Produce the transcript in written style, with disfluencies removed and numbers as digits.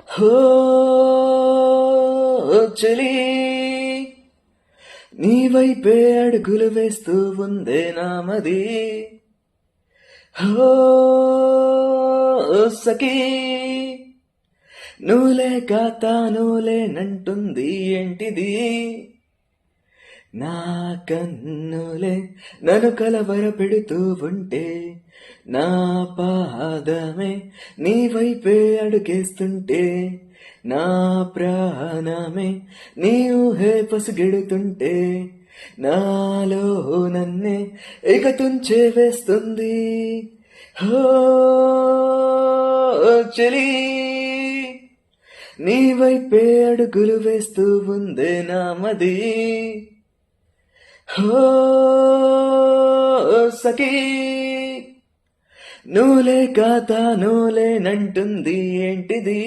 హో చలి నీ వైపే అడుగులు వేస్తూ ఉందే నామది. హో సఖీ నువ్వులేక తానులేనంటుంది ఏంటిది. నా కన్నులే నన్ను కలవర పెడుతూ ఉంటే, నా పాదమే నీ వైపే అడుగేస్తుంటే, నా ప్రాణమే నీ ఊహే పసిగెడుతుంటే, నాలో నన్నే ఇక తుంచే వేస్తుంది. హో చలి నీ వైపే అడుగులు వేస్తూ ఉందే నామది. హో సఖీ నువ్వులేక తానులేనంటుంది ఏంటిది.